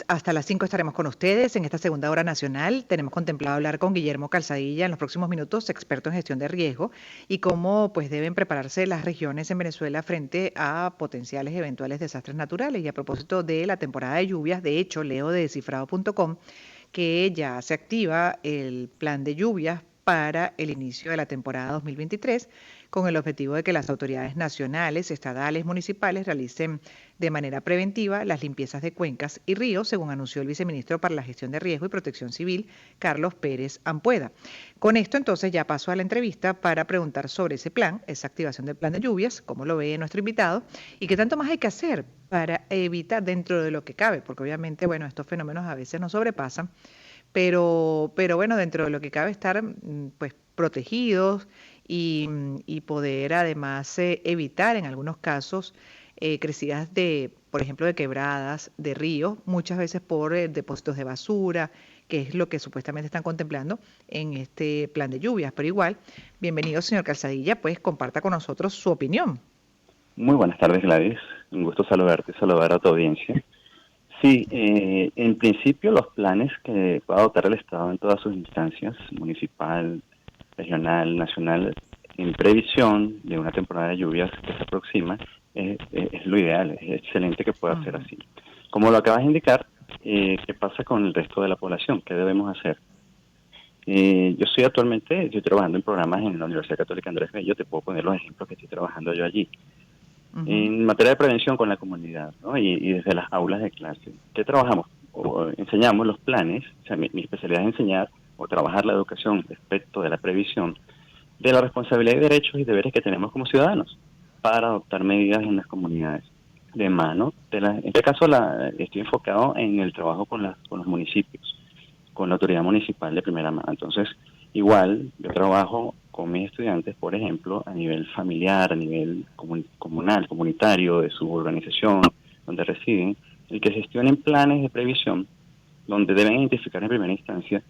Hasta las 5 estaremos con ustedes en esta segunda hora nacional. Tenemos contemplado hablar con Guillermo Calzadilla en los próximos minutos, experto en gestión de riesgo, y cómo pues deben prepararse las regiones en Venezuela frente a potenciales eventuales desastres naturales. Y a propósito de la temporada de lluvias, de hecho, leo de descifrado.com que ya se activa el plan de lluvias para el inicio de la temporada 2023, con el objetivo de que las autoridades nacionales, estatales, municipales realicen de manera preventiva las limpiezas de cuencas y ríos, según anunció el viceministro para la Gestión de Riesgo y Protección Civil, Carlos Pérez Ampueda. Con esto entonces ya paso a la entrevista para preguntar sobre ese plan, esa activación del plan de lluvias, cómo lo ve nuestro invitado y qué tanto más hay que hacer para evitar dentro de lo que cabe, porque obviamente, bueno, estos fenómenos a veces nos sobrepasan, pero bueno, dentro de lo que cabe estar pues protegidos y poder además evitar en algunos casos crecidas de, por ejemplo, de quebradas, de ríos, muchas veces por depósitos de basura, que es lo que supuestamente están contemplando en este plan de lluvias. Pero igual, bienvenido, señor Calzadilla, pues comparta con nosotros su opinión. Muy buenas tardes, Gladys. Un gusto saludarte y saludar a tu audiencia. Sí, en principio los planes que pueda adoptar el Estado en todas sus instancias, municipal, regional, nacional, en previsión de una temporada de lluvias que se aproxima, es lo ideal, es excelente que pueda ser así. Como lo acabas de indicar, ¿qué pasa con el resto de la población? ¿Qué debemos hacer? Estoy trabajando en programas en la Universidad Católica Andrés Bello, te puedo poner los ejemplos que estoy trabajando yo allí. En materia de prevención con la comunidad, ¿no? Y desde las aulas de clase. ¿Qué trabajamos? Enseñamos los planes, o sea, mi especialidad es enseñar o trabajar la educación respecto de la previsión de la responsabilidad y derechos y deberes que tenemos como ciudadanos para adoptar medidas en las comunidades de mano. En este caso estoy enfocado en el trabajo con los municipios, con la autoridad municipal de primera mano. Entonces, igual yo trabajo con mis estudiantes, por ejemplo, a nivel familiar, a nivel comunal, comunitario, de su organización, donde residen, el que gestionen planes de previsión, donde deben identificar en primera instancia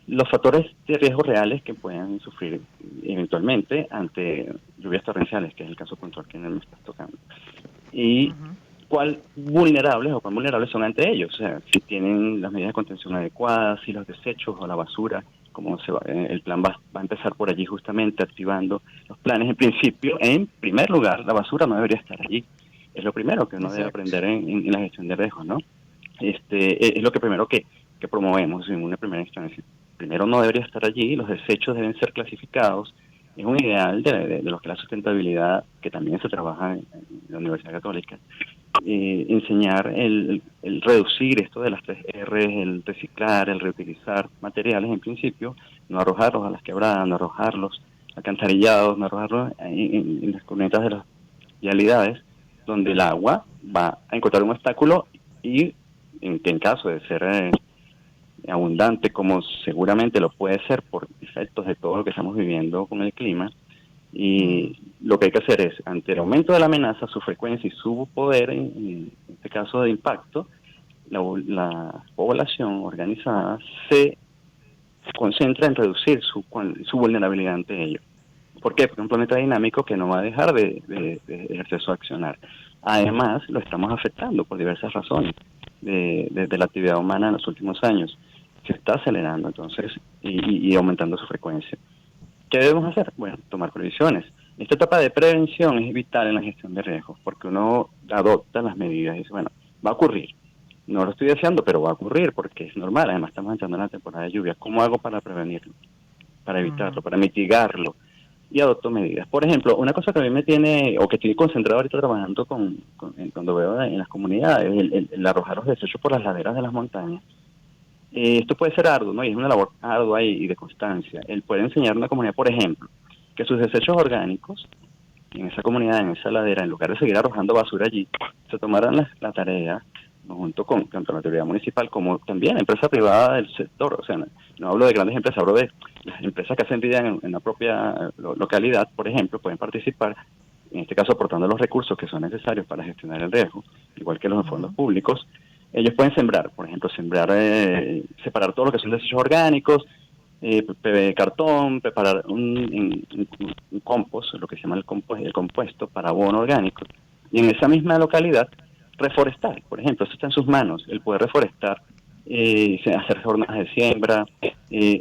los factores de riesgo reales que puedan sufrir eventualmente ante lluvias torrenciales, que es el caso puntual que me estás tocando. Y cuán vulnerables son ante ellos, o sea, si tienen las medidas de contención adecuadas, si los desechos o la basura, el plan va a empezar por allí justamente activando los planes. En primer lugar, la basura no debería estar allí. Es lo primero que uno debe Exacto. aprender en la gestión de riesgos, ¿no? Es lo que primero que promovemos en una primera instancia. Primero no debería estar allí, los desechos deben ser clasificados. Es un ideal de lo que es la sustentabilidad, que también se trabaja en la Universidad Católica. Enseñar el reducir esto de las 3 R, el reciclar, el reutilizar materiales en principio, no arrojarlos a las quebradas, no arrojarlos alcantarillados, no arrojarlos en las cornetas de las vialidades, donde el agua va a encontrar un obstáculo y en caso de ser abundante, como seguramente lo puede ser por efectos de todo lo que estamos viviendo con el clima, y lo que hay que hacer es, ante el aumento de la amenaza, su frecuencia y su poder, en este caso de impacto, la población organizada se concentra en reducir su vulnerabilidad ante ello. ¿Por qué? Porque es un planeta dinámico que no va a dejar de ejercer su accionar. Además, lo estamos afectando por diversas razones de la actividad humana en los últimos años. Se está acelerando, entonces, y aumentando su frecuencia. ¿Qué debemos hacer? Bueno, tomar previsiones. Esta etapa de prevención es vital en la gestión de riesgos, porque uno adopta las medidas y dice, bueno, va a ocurrir. No lo estoy deseando, pero va a ocurrir porque es normal. Además, estamos entrando en la temporada de lluvia. ¿Cómo hago para prevenirlo? Para evitarlo, para mitigarlo. Y adopto medidas. Por ejemplo, una cosa que a mí me tiene, o que estoy concentrado ahorita trabajando cuando veo en las comunidades, el arrojar los desechos por las laderas de las montañas. Esto puede ser arduo, ¿no? Y es una labor ardua y de constancia. Él puede enseñar a una comunidad, por ejemplo, que sus desechos orgánicos en esa comunidad, en esa ladera, en lugar de seguir arrojando basura allí, se tomaran la tarea, ¿no? Junto con tanto la autoridad municipal como también la empresa privada del sector. O sea, no hablo de grandes empresas, hablo de las empresas que hacen vida en la propia localidad, por ejemplo, pueden participar, en este caso aportando los recursos que son necesarios para gestionar el riesgo, igual que los fondos públicos. Ellos pueden sembrar, por ejemplo, separar todo lo que son desechos orgánicos, cartón, preparar un compost, lo que se llama el compuesto para abono orgánico. Y en esa misma localidad reforestar, por ejemplo, eso está en sus manos, el poder reforestar, hacer jornadas de siembra,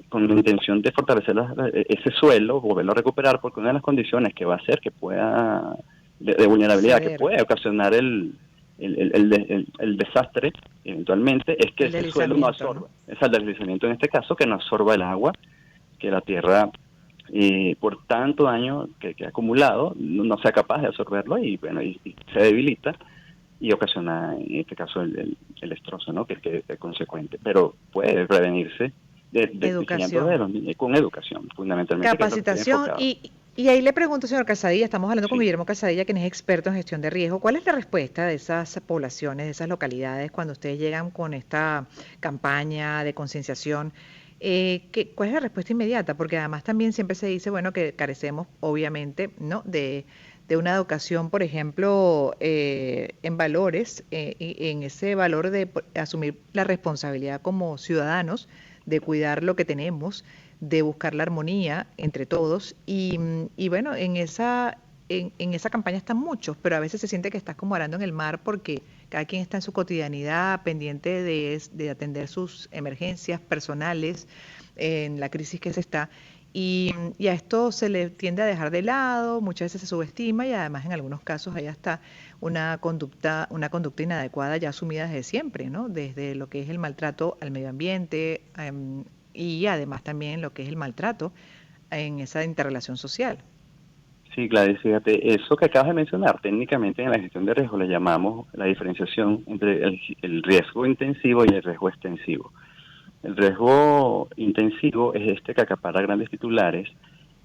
con la intención de fortalecer ese suelo, volverlo a recuperar, porque una de las condiciones que va a hacer que pueda, de vulnerabilidad, que Ceder, puede ocasionar el desastre eventualmente, es que el ese suelo no deslizamiento, ¿no? absorba, es el deslizamiento en este caso, que no absorba el agua, que la tierra por tanto daño que ha acumulado no sea capaz de absorberlo y bueno y se debilita y ocasiona en este caso el destrozo, ¿no? que es consecuente, pero puede prevenirse diseñando Educación. con educación fundamentalmente, que es lo que estoy Capacitación enfocado. y ahí le pregunto, señor Casadilla, estamos hablando con Sí. Guillermo Casadilla, quien es experto en gestión de riesgo. ¿Cuál es la respuesta de esas poblaciones, de esas localidades, cuando ustedes llegan con esta campaña de concienciación? ¿Cuál es la respuesta inmediata? Porque además también siempre se dice, bueno, que carecemos, obviamente, ¿no? De una educación, por ejemplo, en valores, y en ese valor de asumir la responsabilidad como ciudadanos, de cuidar lo que tenemos, de buscar la armonía entre todos y bueno, en esa campaña están muchos, pero a veces se siente que estás como arando en el mar porque cada quien está en su cotidianidad pendiente de atender sus emergencias personales en la crisis que se está. Y a esto se le tiende a dejar de lado, muchas veces se subestima y además en algunos casos hay hasta una conducta inadecuada ya asumida desde siempre, ¿no? Desde lo que es el maltrato al medio ambiente, y además también lo que es el maltrato en esa interrelación social. Sí, Gladys, fíjate, eso que acabas de mencionar, técnicamente en la gestión de riesgo le llamamos la diferenciación entre el riesgo intensivo y el riesgo extensivo. El riesgo intensivo es este que acapara grandes titulares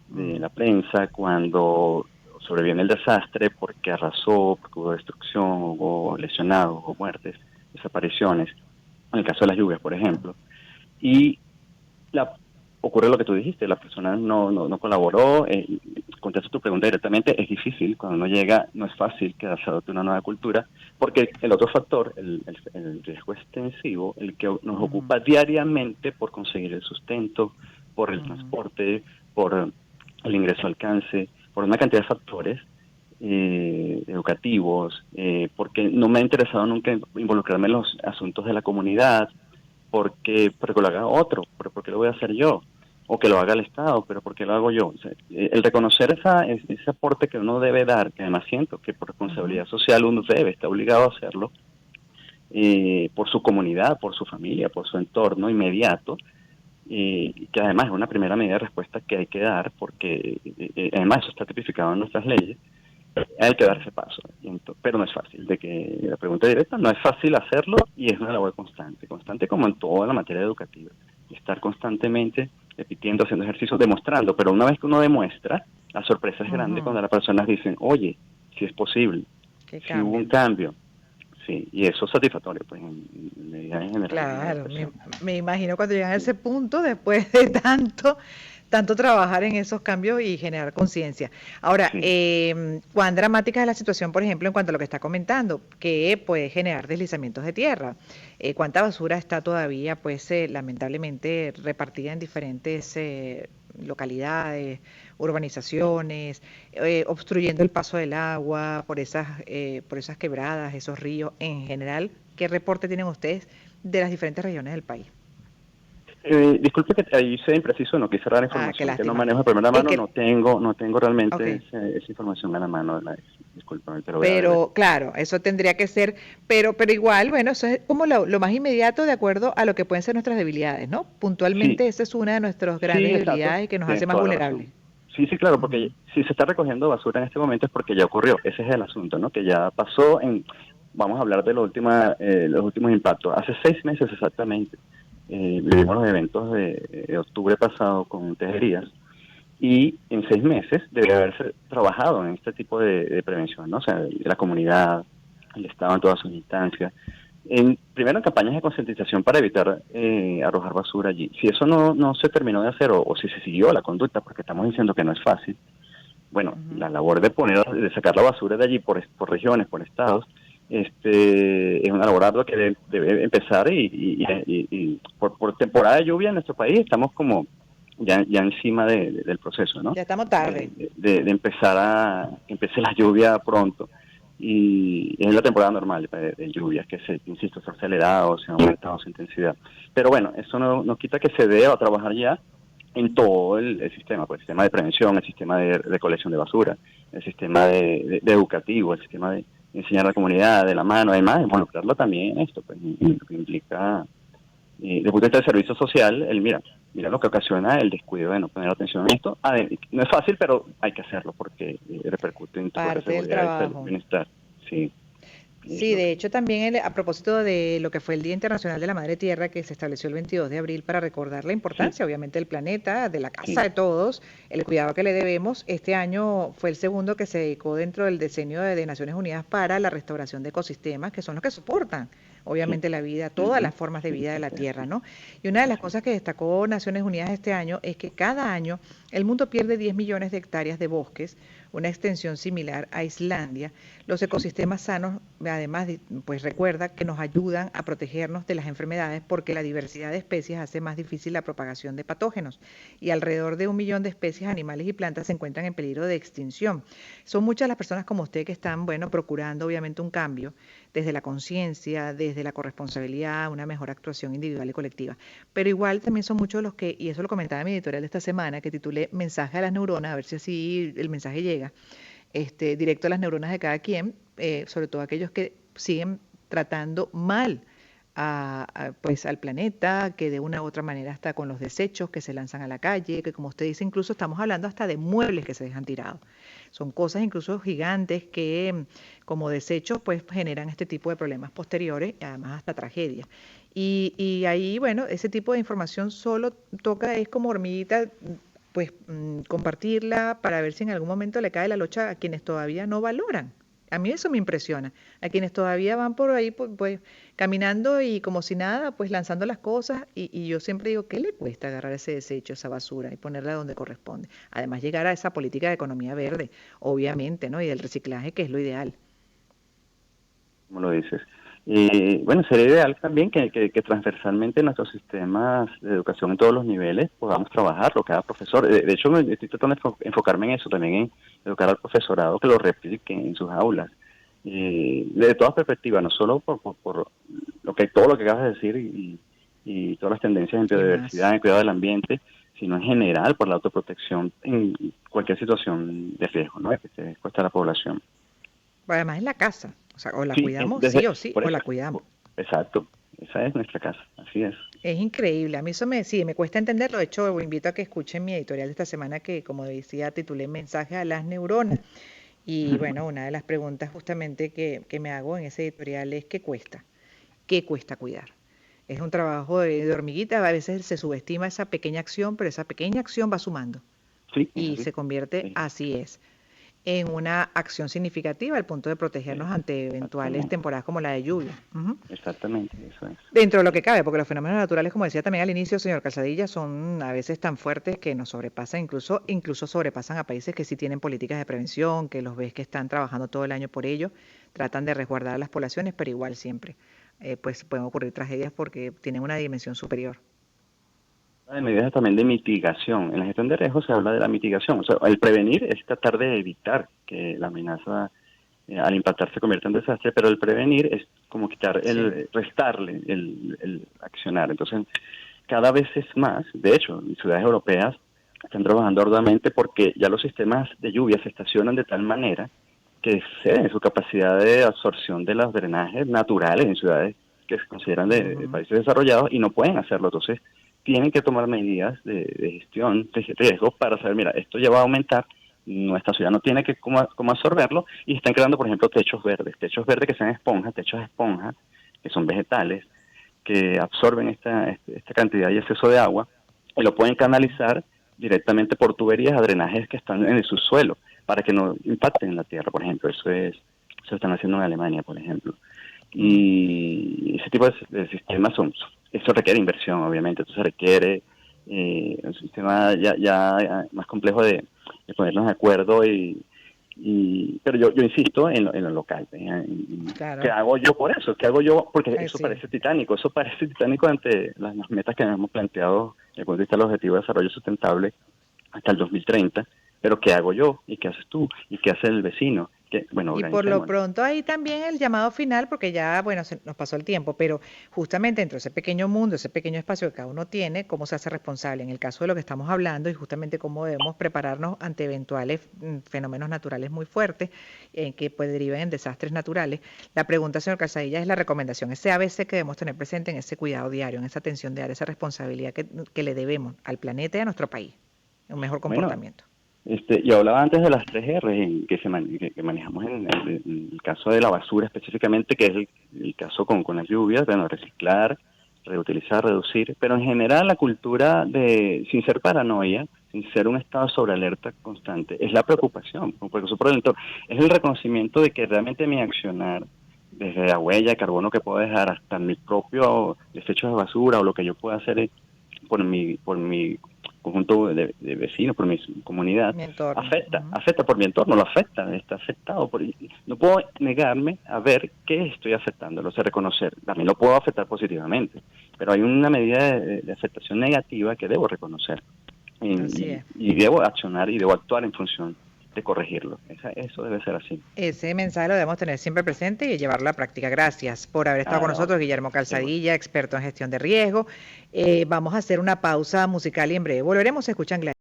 de Mm, la prensa cuando sobreviene el desastre porque arrasó, porque hubo destrucción, hubo lesionados, hubo muertes, desapariciones, en el caso de las lluvias, por ejemplo. Y la, ocurre lo que tú dijiste, la persona no colaboró, contesto tu pregunta directamente, es difícil, cuando uno llega no es fácil que se adopte una nueva cultura, porque el otro factor, el riesgo extensivo, el que nos ujú, ocupa diariamente por conseguir el sustento, por el ujú, transporte, por el ingreso al alcance, por una cantidad de factores educativos, porque no me ha interesado nunca involucrarme en los asuntos de la comunidad, porque lo haga otro, pero porque lo voy a hacer yo, o que lo haga el Estado, pero porque lo hago yo. O sea, el reconocer ese aporte que uno debe dar, que además siento que por ujú. responsabilidad social uno debe, está obligado a hacerlo, por su comunidad, por su familia, por su entorno inmediato, que además es una primera medida de respuesta que hay que dar, porque además eso está tipificado en nuestras leyes, hay que dar ese paso, pero no es fácil. De que la pregunta directa, no es fácil hacerlo y es una labor constante, constante como en toda la materia educativa. Estar constantemente repitiendo, haciendo ejercicios, demostrando, pero una vez que uno demuestra, la sorpresa es grande Ujú, cuando las personas dicen, oye, si es posible, que si hubo un cambien. cambio, sí, y eso es satisfactorio, pues en medida en general en la Claro, educación. me imagino cuando llegan a Sí, ese punto, después de tanto trabajar en esos cambios y generar conciencia. Ahora, sí. ¿cuán dramática es la situación, por ejemplo, en cuanto a lo que está comentando, que puede generar deslizamientos de tierra? ¿Cuánta basura está todavía, pues, lamentablemente repartida en diferentes localidades, urbanizaciones, obstruyendo el paso del agua por esas quebradas, esos ríos en general? ¿Qué reporte tienen ustedes de las diferentes regiones del país? Disculpe que ahí sea impreciso, no quise dar Ah, qué información que no lástima. manejo de primera Es mano, que, no tengo ok, realmente esa información a la mano, discúlpame, te lo voy a deber. pero claro, eso tendría que ser, pero igual, bueno, eso es como lo más inmediato de acuerdo a lo que pueden ser nuestras debilidades, ¿no? Sí, Puntualmente esa es una de nuestras grandes sí, exacto, debilidades y que nos hace tienes más toda la vulnerables. razón. Sí, sí, claro, porque Ujú, si se está recogiendo basura en este momento es porque ya ocurrió, ese es el asunto, ¿no? Que ya pasó vamos a hablar de los últimos impactos. Hace 6 meses exactamente, vivimos los eventos de octubre pasado con Tejerías, y en 6 meses debe haberse trabajado en este tipo de prevención, ¿no? O sea, la comunidad, el Estado en todas sus instancias. Primero en campañas de concientización para evitar arrojar basura allí. Si eso no se terminó de hacer o si se siguió la conducta, porque estamos diciendo que no es fácil, bueno, ujú. la labor de sacar la basura de allí por regiones, por estados, es una labor ardua que debe empezar y por temporada de lluvia en nuestro país estamos como ya encima del proceso, ¿no? Ya estamos tarde. De empezar que empiece la lluvia pronto. y es la temporada normal de lluvias, que insisto, se ha acelerado, se ha aumentado su intensidad. Pero bueno, eso no quita que se deba trabajar ya en todo el sistema, pues el sistema de prevención, el sistema de recolección de basura, el sistema de educativo, el sistema de enseñar a la comunidad de la mano, además involucrarlo también en esto, pues en lo que implica, desde el punto de vista del servicio social, mira lo que ocasiona el descuido de no poner atención en esto. No es fácil, pero hay que hacerlo porque repercute en tu propia Parte del seguridad y salud, trabajo. bienestar. Sí, es Sí, lo de que... hecho también a propósito de lo que fue el Día Internacional de la Madre Tierra, que se estableció el 22 de abril para recordar la Sí, importancia, obviamente, del planeta, de la casa sí. de todos, el cuidado que le debemos. Este año fue el segundo que se dedicó dentro del diseño de Naciones Unidas para la restauración de ecosistemas, que son los que soportan, Sí. obviamente, la vida, todas Ujú. las formas de Sí, vida de la exacto. Tierra, ¿no? Y una de las Sí. cosas que destacó Naciones Unidas este año es que cada año el mundo pierde 10 millones de hectáreas de bosques, una extensión similar a Islandia. Los ecosistemas sanos, además, pues recuerda que nos ayudan a protegernos de las enfermedades porque la diversidad de especies hace más difícil la propagación de patógenos y alrededor de 1 millón de especies animales y plantas se encuentran en peligro de extinción. Son muchas las personas como usted que están, bueno, procurando obviamente un cambio desde la conciencia, desde la corresponsabilidad, una mejor actuación individual y colectiva. Pero igual también son muchos los que, y eso lo comentaba en mi editorial de esta semana, que titulé Mensaje a las neuronas, a ver si así el mensaje llega, directo a las neuronas de cada quien, sobre todo aquellos que siguen tratando mal pues al planeta, que de una u otra manera está con los desechos que se lanzan a la calle, que como usted dice, incluso estamos hablando hasta de muebles que se dejan tirados. Son cosas incluso gigantes que como desechos pues generan este tipo de problemas posteriores, además hasta tragedias. Y ahí, bueno, ese tipo de información solo toca, es como hormiguita, pues compartirla para ver si en algún momento le cae la locha a quienes todavía no valoran. A mí eso me impresiona. A quienes todavía van por ahí, pues, caminando y como si nada, pues lanzando las cosas. Y yo siempre digo, ¿qué le cuesta agarrar ese desecho, esa basura y ponerla donde corresponde? Además, llegar a esa política de economía verde, obviamente, ¿no? Y del reciclaje, que es lo ideal. Como lo dices. Bueno, sería ideal también que transversalmente en nuestros sistemas de educación en todos los niveles podamos trabajarlo, cada profesor. De hecho, estoy tratando de enfocarme en eso también, en educar al profesorado que lo replique en sus aulas. De todas perspectivas, no solo por todo lo que acabas de decir y todas las tendencias en Y biodiversidad, más. en cuidado del ambiente, sino en general por la autoprotección en cualquier situación de riesgo, ¿no? Que se expuesta a la población. Además, es la casa. O sea, o la Sí, cuidamos, sí o sí, por o eso, la cuidamos. exacto, esa es nuestra casa, así es. Es increíble, a mí eso sí, me cuesta entenderlo. De hecho, invito a que escuchen mi editorial de esta semana que, como decía, titulé Mensaje a las neuronas. Y bueno, una de las preguntas justamente que me hago en ese editorial es ¿qué cuesta? ¿Qué cuesta cuidar? Es un trabajo de hormiguita, a veces se subestima esa pequeña acción, pero esa pequeña acción va sumando Sí, es y así. se convierte, Sí, así es, en una acción significativa al punto de protegernos ante eventuales exactamente, temporadas como la de lluvia. Ujú. exactamente, eso es. Dentro de lo que cabe, porque los fenómenos naturales, como decía también al inicio, señor Calzadilla, son a veces tan fuertes que nos sobrepasan, incluso sobrepasan a países que sí tienen políticas de prevención, que los ves que están trabajando todo el año por ello, tratan de resguardar a las poblaciones, pero igual siempre, pues pueden ocurrir tragedias porque tienen una dimensión superior. Hay medidas también de mitigación. En la gestión de riesgos se habla de la mitigación. O sea, el prevenir es tratar de evitar que la amenaza al impactar se convierta en desastre, pero el prevenir es como Sí. restarle el accionar. Entonces, cada vez es más, de hecho, en ciudades europeas están trabajando arduamente porque ya los sistemas de lluvia se estacionan de tal manera que exceden su capacidad de absorción de los drenajes naturales en ciudades que se consideran de Ujú. países desarrollados y no pueden hacerlo. Entonces, tienen que tomar medidas de gestión de riesgos para saber, mira, esto ya va a aumentar, nuestra ciudad no tiene que cómo absorberlo y están creando, por ejemplo, techos verdes que sean esponjas, techos de esponja, que son vegetales, que absorben esta cantidad y exceso de agua y lo pueden canalizar directamente por tuberías a drenajes que están en el subsuelo para que no impacten en la tierra, por ejemplo. Se están haciendo en Alemania, por ejemplo. Mm. Y ese tipo de sistemas eso requiere inversión, obviamente, entonces requiere un sistema ya más complejo de ponernos de acuerdo pero yo insisto en lo local. ¿Qué Claro, hago yo por eso? ¿Qué hago yo? Porque sí. eso parece titánico ante las metas que hemos planteado desde el punto de vista del Objetivo de Desarrollo Sustentable hasta el 2030, pero ¿qué hago yo? ¿Y qué haces tú? ¿Y qué hace el vecino? bueno, Y por lo organicemos. pronto ahí también el llamado final, porque ya, bueno, nos pasó el tiempo, pero justamente dentro de ese pequeño mundo, ese pequeño espacio que cada uno tiene, cómo se hace responsable en el caso de lo que estamos hablando y justamente cómo debemos prepararnos ante eventuales fenómenos naturales muy fuertes que pues, deriven en desastres naturales. La pregunta, señor Calzadilla, es la recomendación, ese ABC que debemos tener presente en ese cuidado diario, en esa atención diaria, esa responsabilidad que le debemos al planeta y a nuestro país, un mejor Bueno, comportamiento. yo hablaba antes de las 3 R que manejamos en el caso de la basura específicamente, que es el caso con las lluvias, bueno, reciclar, reutilizar, reducir, pero en general la cultura de, sin ser paranoia, sin ser un estado sobre alerta constante, es la preocupación, porque eso por el entorno, es el reconocimiento de que realmente mi accionar, desde la huella de carbono que puedo dejar hasta mi propio desecho de basura o lo que yo pueda hacer por mi conjunto de vecinos, por mi comunidad, Mi entorno. Ujú. afecta por mi entorno, lo afecta, está afectado. No puedo negarme a ver qué estoy afectando, lo sé reconocer. También lo puedo afectar positivamente, pero hay una medida de afectación negativa que debo reconocer Así y, es. y debo accionar y debo actuar en función de corregirlo. Eso debe ser así. Ese mensaje lo debemos tener siempre presente y llevarlo a la práctica. Gracias por haber estado con Ah, no, nosotros, Guillermo seguro. Calzadilla, experto en gestión de riesgo. Vamos a hacer una pausa musical y en breve volveremos a escuchar.